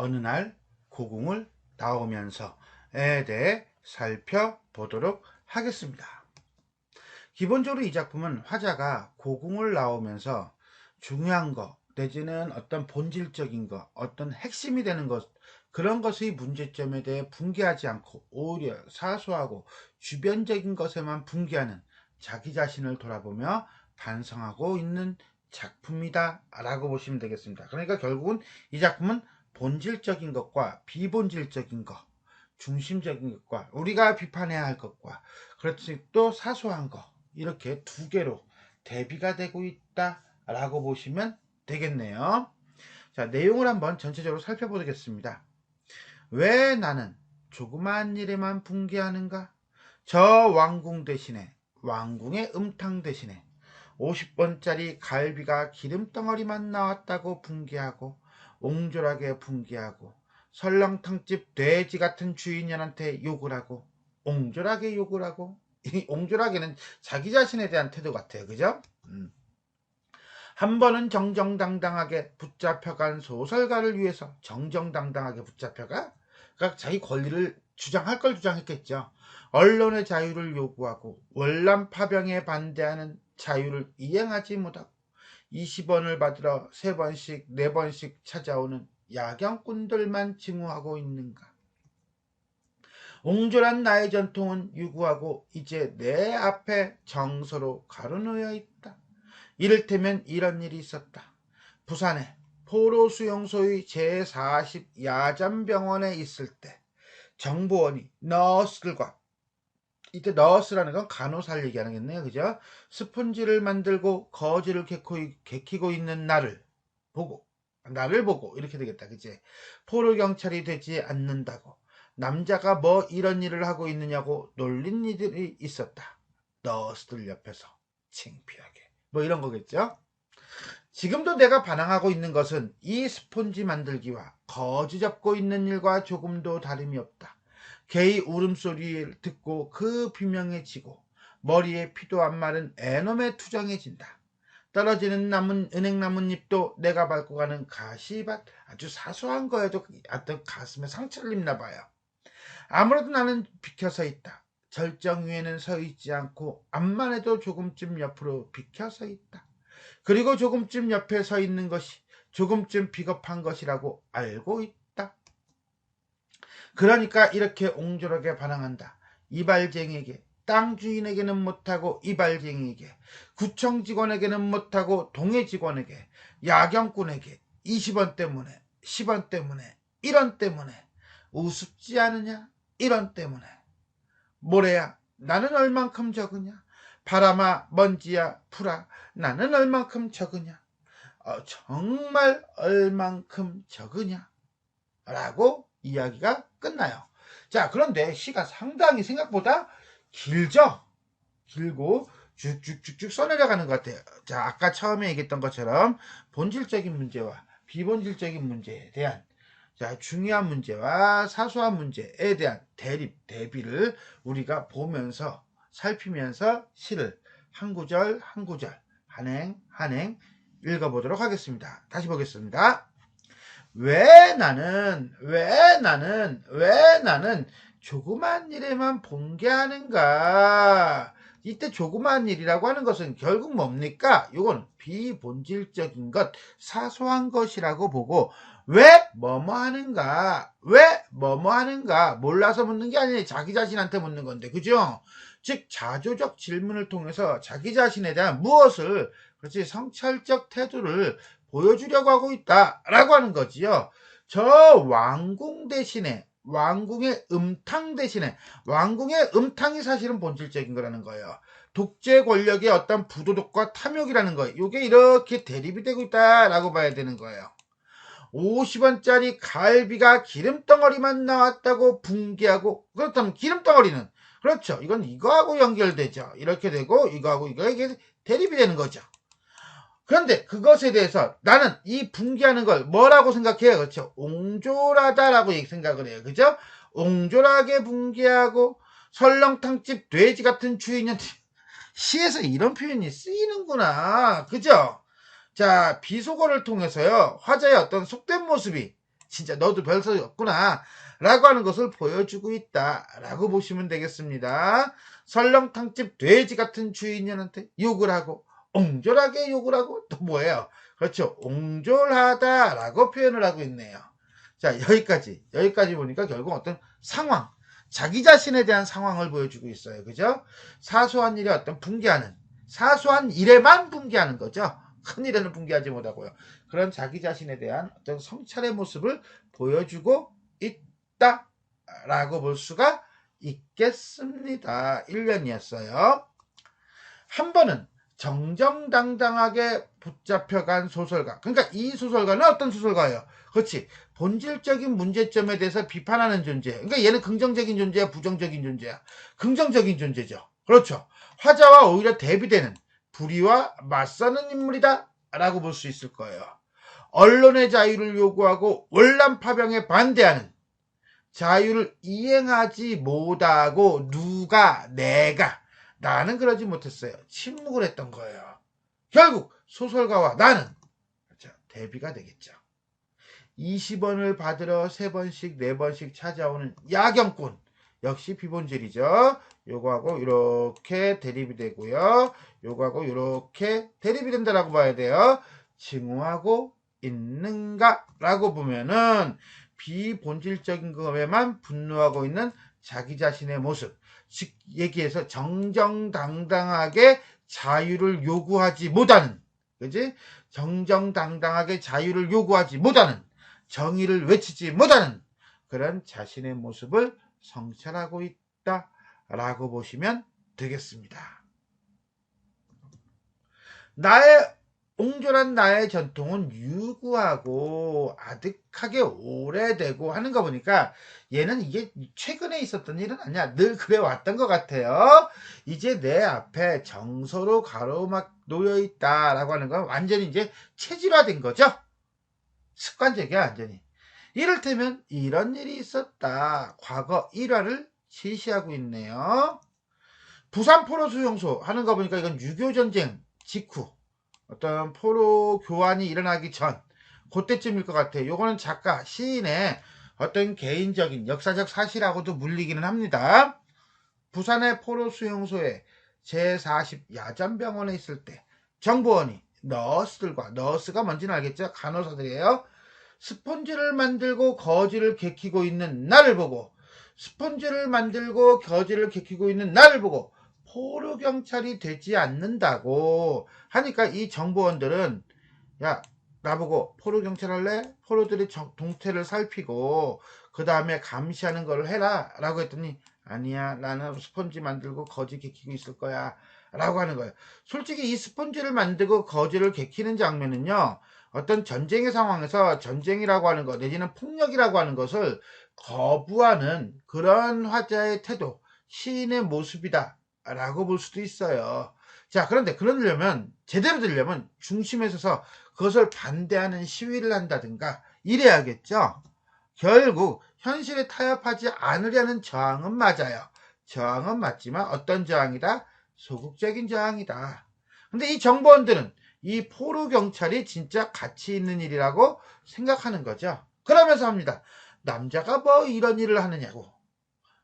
어느 날 고궁을 나오면서에 대해 살펴보도록 하겠습니다. 기본적으로 이 작품은 화자가 고궁을 나오면서 중요한 것 내지는 어떤 본질적인 것, 어떤 핵심이 되는 것, 그런 것의 문제점에 대해 분개하지 않고 오히려 사소하고 주변적인 것에만 분개하는 자기 자신을 돌아보며 반성하고 있는 작품이다 라고 보시면 되겠습니다. 그러니까 결국은 이 작품은 본질적인 것과 비본질적인 것, 중심적인 것과 우리가 비판해야 할 것과 그렇지 또 사소한 것, 이렇게 두 개로 대비가 되고 있다라고 보시면 되겠네요. 자, 내용을 한번 전체적으로 살펴보겠습니다. 왜 나는 조그마한 일에만 분개하는가? 저 왕궁 대신에, 왕궁의 음탕 대신에 50번짜리 갈비가 기름덩어리만 나왔다고 분개하고 옹졸하게 분개하고 설렁탕집 돼지 같은 주인한테 욕을 하고 옹졸하게 욕을 하고, 이 옹졸하게는 자기 자신에 대한 태도 같아요. 그죠? 한 번은 정정당당하게 붙잡혀간 소설가를 위해서 정정당당하게 붙잡혀가? 그러니까 자기 권리를 주장할 걸 주장했겠죠. 언론의 자유를 요구하고 월남 파병에 반대하는 자유를 이행하지 못하고 20원을 받으러 3번씩 4번씩 찾아오는 야경꾼들만 증오하고 있는가? 옹졸한 나의 전통은 유구하고 이제 내 앞에 정서로 가로놓여 있다. 이를테면 이런 일이 있었다. 부산에 포로수용소의 제40 야잠병원에 있을 때 정보원이 너스들과, 이때 너스라는 건 간호사를 얘기하겠네요. 그죠? 스폰지를 만들고 거지를 개키고 있는 나를 보고 이렇게 되겠다. 그지? 포로경찰이 되지 않는다고 남자가 뭐 이런 일을 하고 있느냐고 놀린 이들이 있었다. 너스들 옆에서 창피하게 뭐 이런 거겠죠. 지금도 내가 반항하고 있는 것은 이 스폰지 만들기와 거지 잡고 있는 일과 조금도 다름이 없다. 개의 울음소리를 듣고 그 비명해지고 머리에 피도 안 마른 애놈의 투정해진다. 떨어지는 은행 나뭇잎도 내가 밟고 가는 가시밭, 아주 사소한 거에도 어떤 가슴에 상처를 입나 봐요. 아무래도 나는 비켜서 있다. 절정 위에는 서 있지 않고 앞만 해도 조금쯤 옆으로 비켜서 있다. 그리고 조금쯤 옆에 서 있는 것이 조금쯤 비겁한 것이라고 알고 있다. 그러니까 이렇게 옹졸하게 반항한다. 이발쟁이에게, 땅 주인에게는 못하고 이발쟁이에게, 구청 직원에게는 못하고 동해 직원에게, 야경꾼에게 20원 때문에, 10원 때문에, 1원 때문에 우습지 않으냐? 1원 때문에. 모래야, 나는 얼만큼 적으냐? 바람아, 먼지야, 풀아, 나는 얼만큼 적으냐? 정말 얼만큼 적으냐? 라고 이야기가 끝나요. 자, 그런데 시가 상당히 생각보다 길죠? 길고 쭉쭉쭉쭉 써내려가는 것 같아요. 자, 아까 처음에 얘기했던 것처럼 본질적인 문제와 비본질적인 문제에 대한, 자, 중요한 문제와 사소한 문제에 대한 대비를 우리가 보면서 살피면서 시를 한 구절 한 구절 한행 읽어보도록 하겠습니다. 다시 보겠습니다. 왜 나는 조그만 일에만 본게하는가? 이때 조그만 일이라고 하는 것은 결국 뭡니까? 이건 비본질적인 것, 사소한 것이라고 보고, 왜 뭐뭐 하는가? 몰라서 묻는 게 아니라 자기 자신한테 묻는 건데, 그죠? 즉 자조적 질문을 통해서 자기 자신에 대한 무엇을, 그렇지, 성찰적 태도를 보여주려고 하고 있다라고 하는 거지요. 저 왕궁 대신에, 왕궁의 음탕 대신에, 왕궁의 음탕이 사실은 본질적인 거라는 거예요. 독재 권력의 어떤 부도덕과 탐욕이라는 거예요. 이게 이렇게 대립이 되고 있다라고 봐야 되는 거예요. 50원짜리 갈비가 기름덩어리만 나왔다고 붕괴하고, 그렇다면 기름덩어리는, 그렇죠, 이건 이거하고 연결되죠. 이렇게 되고 이거하고 이게 대립이 되는 거죠. 그런데 그것에 대해서 나는 이 붕괴하는 걸 뭐라고 생각해요? 그렇죠? 옹졸하다라고 생각을 해요. 그죠? 옹졸하게 붕괴하고 설렁탕집 돼지 같은 주인한테, 시에서 이런 표현이 쓰이는구나. 그죠? 자, 비속어를 통해서요, 화자의 어떤 속된 모습이 진짜 너도 별 소리 없구나 라고 하는 것을 보여주고 있다 라고 보시면 되겠습니다. 설렁탕집 돼지 같은 주인한테 욕을 하고 옹졸하게 욕을 하고 또 뭐예요? 그렇죠. 옹졸하다 라고 표현을 하고 있네요. 자, 여기까지 보니까 결국 어떤 상황, 자기 자신에 대한 상황을 보여주고 있어요. 그죠? 사소한 일에 어떤 붕괴하는, 사소한 일에만 붕괴하는 거죠. 큰 일에는 붕괴하지 못하고요. 그런 자기 자신에 대한 어떤 성찰의 모습을 보여주고 있다라고 볼 수가 있겠습니다. 1년이었어요. 한 번은 정정당당하게 붙잡혀간 소설가. 그러니까 이 소설가는 어떤 소설가예요? 그렇지. 본질적인 문제점에 대해서 비판하는 존재. 그러니까 얘는 긍정적인 존재야, 부정적인 존재야. 긍정적인 존재죠. 그렇죠. 화자와 오히려 대비되는 불의와 맞서는 인물이다 라고 볼 수 있을 거예요. 언론의 자유를 요구하고 월남 파병에 반대하는, 자유를 이행하지 못하고 내가 나는 그러지 못했어요. 침묵을 했던 거예요. 결국 소설가와 나는 대비가 되겠죠. 20원을 받으러 3번씩 4번씩 찾아오는 야경꾼, 역시 비본질이죠. 요거하고 이렇게 대립이 되고요. 요거하고 이렇게 대립이 된다라고 봐야 돼요. 증오하고 있는가? 라고 보면은 비본질적인 것에만 분노하고 있는 자기 자신의 모습, 즉 얘기해서 정정당당하게 자유를 요구하지 못하는, 그지? 정정당당하게 자유를 요구하지 못하는, 정의를 외치지 못하는 그런 자신의 모습을 성찰하고 있다라고 보시면 되겠습니다. 옹졸한 나의 전통은 유구하고 아득하게 오래되고 하는 거 보니까 얘는 이게 최근에 있었던 일은 아니야. 늘 그래 왔던 것 같아요. 이제 내 앞에 정서로 가로막 놓여 있다라고 하는 건 완전히 이제 체질화된 거죠. 습관적이야, 완전히. 이를테면 이런 일이 있었다. 과거 일화를 제시하고 있네요. 부산 포로 수용소 하는 거 보니까 이건 6.25전쟁 직후 어떤 포로 교환이 일어나기 전 그때쯤일 것 같아요. 요거는 작가, 시인의 어떤 개인적인 역사적 사실하고도 물리기는 합니다. 부산의 포로 수용소에 제40 야전병원에 있을 때 정보원이 너스가 뭔지는 알겠죠? 간호사들이에요. 스펀지를 만들고 거지를 개키고 있는 나를 보고, 스펀지를 만들고 거지를 개키고 있는 나를 보고 포로경찰이 되지 않는다고 하니까 이 정보원들은 야, 나보고 포로경찰 할래? 포로들의 동태를 살피고 그 다음에 감시하는 걸 해라 라고 했더니 아니야, 나는 스펀지 만들고 거지 개키고 있을 거야 라고 하는 거예요. 솔직히 이 스펀지를 만들고 거지를 개키는 장면은요, 어떤 전쟁의 상황에서 전쟁이라고 하는 것 내지는 폭력이라고 하는 것을 거부하는 그런 화자의 태도, 시인의 모습이다 라고 볼 수도 있어요. 자, 그런데 그러려면, 제대로 되려면 중심에 서서 그것을 반대하는 시위를 한다든가 이래야겠죠. 결국 현실에 타협하지 않으려는 저항은 맞아요. 저항은 맞지만 어떤 저항이다? 소극적인 저항이다. 근데 이 정보원들은 이 포로경찰이 진짜 가치 있는 일이라고 생각하는 거죠. 그러면서 합니다. 남자가 뭐 이런 일을 하느냐고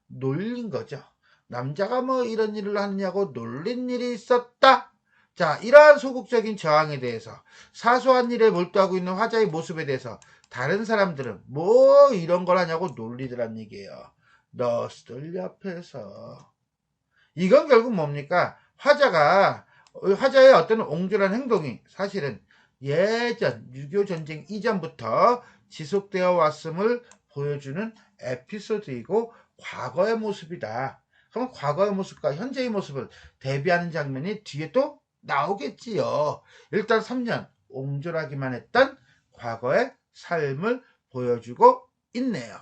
놀린 거죠. 남자가 뭐 이런 일을 하느냐고 놀린 일이 있었다. 자, 이러한 소극적인 저항에 대해서, 사소한 일에 몰두하고 있는 화자의 모습에 대해서 다른 사람들은 뭐 이런 걸 하냐고 놀리더란 얘기예요. 너스들 옆에서. 이건 결국 뭡니까? 화자의 어떤 옹졸한 행동이 사실은 예전 6.25 전쟁 이전부터 지속되어 왔음을 보여주는 에피소드이고 과거의 모습이다. 그럼 과거의 모습과 현재의 모습을 대비하는 장면이 뒤에 또 나오겠지요. 일단 3년 옹졸하기만 했던 과거의 삶을 보여주고 있네요.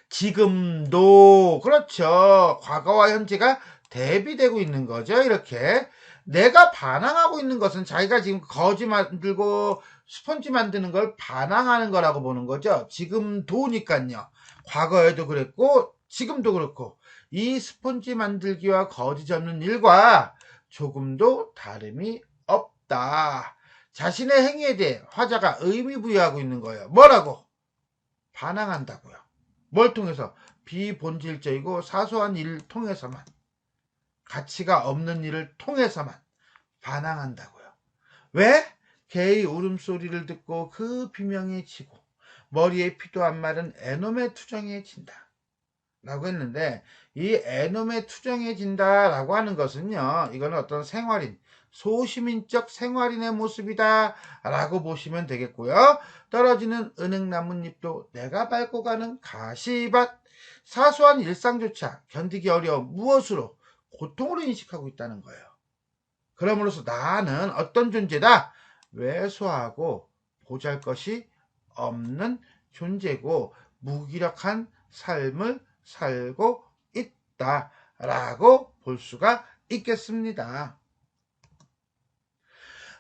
지금도 그렇죠. 과거와 현재가 대비되고 있는 거죠. 이렇게 내가 반항하고 있는 것은 자기가 지금 거지 만들고 스펀지 만드는 걸 반항하는 거라고 보는 거죠. 지금도니까요. 과거에도 그랬고 지금도 그렇고 이 스펀지 만들기와 거지 접는 일과 조금도 다름이 없다. 자신의 행위에 대해 화자가 의미 부여하고 있는 거예요. 뭐라고? 반항한다고요. 뭘 통해서? 비본질적이고 사소한 일을 통해서만, 가치가 없는 일을 통해서만 반항한다고요. 왜? 개의 울음소리를 듣고 그 비명에 지고 머리에 피도 안 마른 애놈의 투정에 진다 라고 했는데, 이 애놈의 투정에 진다 라고 하는 것은요, 이거는 어떤 생활인, 소시민적 생활인의 모습이다 라고 보시면 되겠고요. 떨어지는 은행나뭇잎도 내가 밟고 가는 가시밭, 사소한 일상조차 견디기 어려운 무엇으로? 고통으로 인식하고 있다는 거예요. 그러므로서 나는 어떤 존재다? 왜소하고 보잘것이 없는 존재고 무기력한 삶을 살고 있다라고 볼 수가 있겠습니다.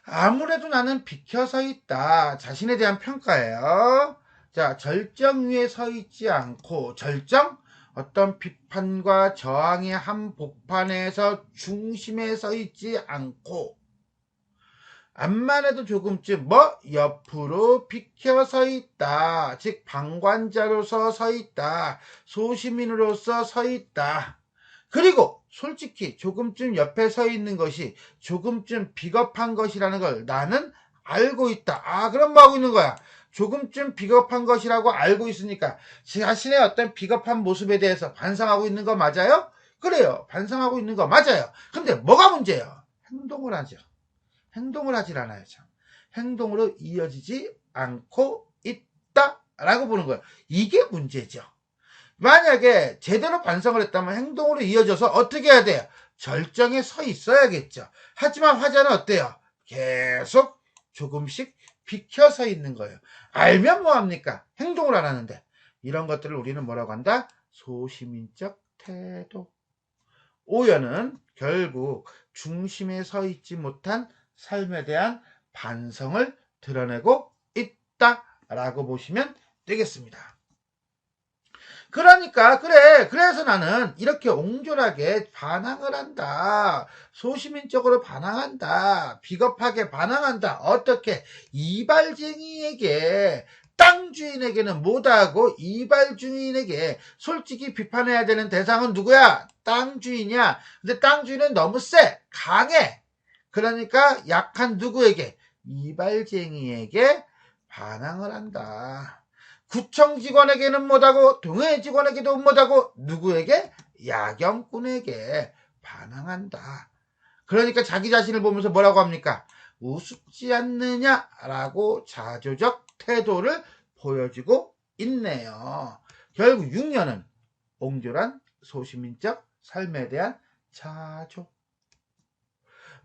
아무래도 나는 비켜서 있다. 자신에 대한 평가예요. 자, 절정 위에 서 있지 않고, 절정? 어떤 비판과 저항의 한복판에서 중심에 서 있지 않고, 암만 해도 조금쯤 옆으로 비켜 서 있다. 즉 방관자로서 서 있다. 소시민으로서 서 있다. 그리고 솔직히 조금쯤 옆에 서 있는 것이 조금쯤 비겁한 것이라는 걸 나는 알고 있다. 그럼 뭐 하고 있는 거야? 조금쯤 비겁한 것이라고 알고 있으니까 자신의 어떤 비겁한 모습에 대해서 반성하고 있는 거 맞아요? 그래요. 반성하고 있는 거 맞아요. 근데 뭐가 문제예요? 행동을 하죠. 행동을 하질 않아요. 참. 행동으로 이어지지 않고 있다라고 보는 거예요. 이게 문제죠. 만약에 제대로 반성을 했다면 행동으로 이어져서 어떻게 해야 돼요? 절정에 서 있어야겠죠. 하지만 화자는 어때요? 계속 조금씩 비켜서 있는 거예요. 알면 뭐합니까? 행동을 안 하는데. 이런 것들을 우리는 뭐라고 한다? 소시민적 태도. 오연은 결국 중심에 서 있지 못한 삶에 대한 반성을 드러내고 있다라고 보시면 되겠습니다. 그러니까 그래서 나는 이렇게 옹졸하게 반항을 한다. 소시민적으로 반항한다. 비겁하게 반항한다. 어떻게? 이발쟁이에게, 땅 주인에게는 못하고 이발 주인에게 솔직히 비판해야 되는 대상은 누구야? 땅 주인이야. 근데 땅 주인은 너무 세, 강해. 그러니까 약한 누구에게? 이발쟁이에게 반항을 한다. 구청 직원에게는 못하고 동해 직원에게도 못하고 누구에게? 야경꾼에게 반항한다. 그러니까 자기 자신을 보면서 뭐라고 합니까? 우습지 않느냐라고 자조적 태도를 보여주고 있네요. 결국 6년은 옹졸한 소시민적 삶에 대한 자조.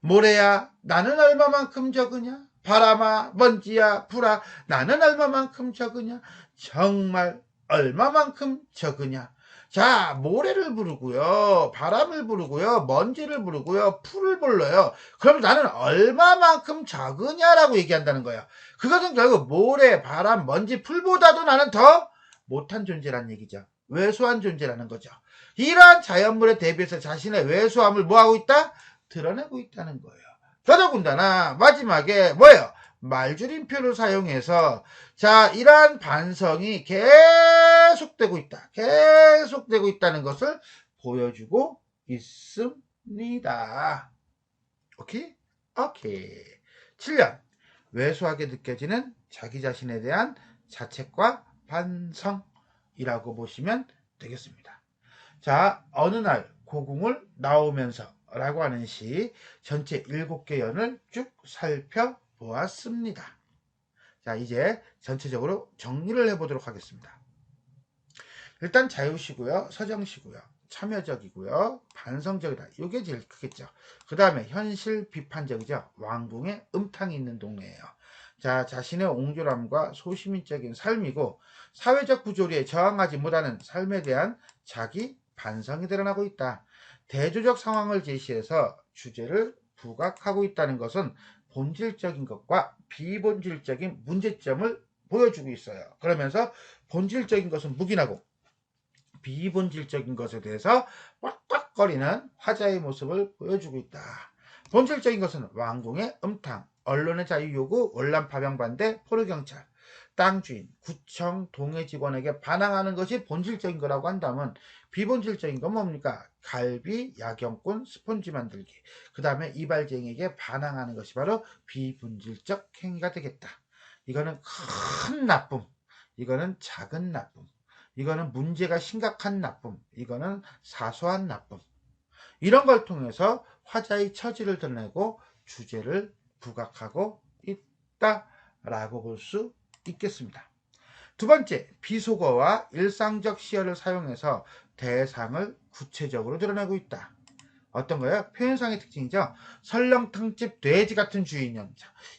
모래야 나는 얼마만큼 적으냐? 바람아 먼지야 불아 나는 얼마만큼 적으냐? 정말 얼마만큼 적으냐? 자, 모래를 부르고요, 바람을 부르고요, 먼지를 부르고요, 풀을 불러요. 그럼 나는 얼마만큼 적으냐라고 얘기한다는 거예요. 그것은 결국 모래, 바람, 먼지, 풀보다도 나는 더 못한 존재라는 얘기죠. 왜소한 존재라는 거죠. 이러한 자연물에 대비해서 자신의 왜소함을 뭐하고 있다? 드러내고 있다는 거예요. 더더군다나 마지막에 뭐예요? 말줄임표를 사용해서 자, 이러한 반성이 계속되고 있다. 계속되고 있다는 것을 보여주고 있습니다. 오케이? 오케이. 7년. 왜소하게 느껴지는 자기 자신에 대한 자책과 반성이라고 보시면 되겠습니다. 자, 어느 날 고궁을 나오면서 라고 하는 시 전체 7개 연을 쭉 살펴보았습니다. 자, 이제 전체적으로 정리를 해보도록 하겠습니다. 일단 자유시고요, 서정시고요, 참여적이고요, 반성적이다. 이게 제일 크겠죠. 그 다음에 현실 비판적이죠. 왕궁에 음탕이 있는 동네예요. 자, 자신의 옹졸함과 소시민적인 삶이고 사회적 구조리에 저항하지 못하는 삶에 대한 자기 반성이 드러나고 있다. 대조적 상황을 제시해서 주제를 부각하고 있다는 것은 본질적인 것과 비본질적인 문제점을 보여주고 있어요. 그러면서 본질적인 것은 묵인하고 비본질적인 것에 대해서 꽉꽉거리는 화자의 모습을 보여주고 있다. 본질적인 것은 왕궁의 음탕, 언론의 자유 요구, 월남 파병 반대, 포르경찰, 땅 주인, 구청, 동해 직원에게 반항하는 것이 본질적인 거라고 한다면 비본질적인 건 뭡니까? 갈비, 야경꾼, 스폰지 만들기. 그 다음에 이발쟁이에게 반항하는 것이 바로 비본질적 행위가 되겠다. 이거는 큰 나쁨, 이거는 작은 나쁨, 이거는 문제가 심각한 나쁨, 이거는 사소한 나쁨. 이런 걸 통해서 화자의 처지를 드러내고 주제를 부각하고 있다라고 볼 수 있겠습니다. 두 번째, 비속어와 일상적 시어를 사용해서 대상을 구체적으로 드러내고 있다. 어떤 거예요? 표현상의 특징이죠. 설렁탕집 돼지 같은 주인형.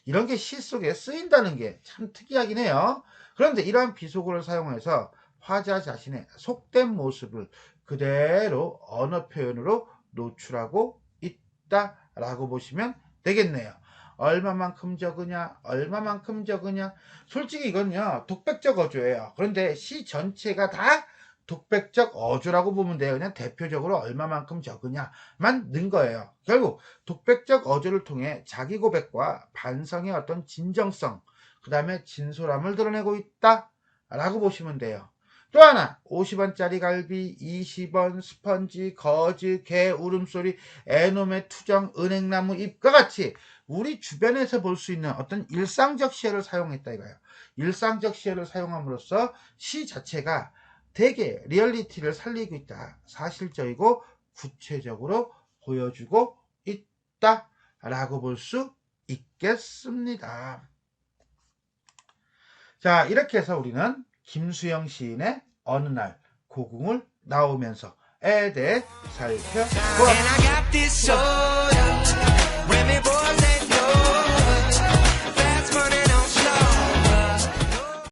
이런 게 시 속에 쓰인다는 게 참 특이하긴 해요. 그런데 이러한 비속어를 사용해서 화자 자신의 속된 모습을 그대로 언어 표현으로 노출하고 있다라고 보시면 되겠네요. 얼마만큼 적으냐, 얼마만큼 적으냐. 솔직히 이건요, 독백적 어조예요. 그런데 시 전체가 다 독백적 어조라고 보면 돼요. 그냥 대표적으로 얼마만큼 적으냐만 넣은 거예요. 결국 독백적 어조를 통해 자기 고백과 반성의 어떤 진정성, 그 다음에 진솔함을 드러내고 있다라고 보시면 돼요. 또 하나, 50원짜리 갈비, 20원, 스펀지, 거즈, 개 울음소리, 애놈의 투정, 은행나무 잎과 같이 우리 주변에서 볼 수 있는 어떤 일상적 시어를 사용했다 이거예요. 일상적 시어를 사용함으로써 시 자체가 되게 리얼리티를 살리고 있다. 사실적이고 구체적으로 보여주고 있다라고 볼 수 있겠습니다. 자, 이렇게 해서 우리는 김수영 시인의 어느 날 고궁을 나오면서에 대해 살펴보았습니다.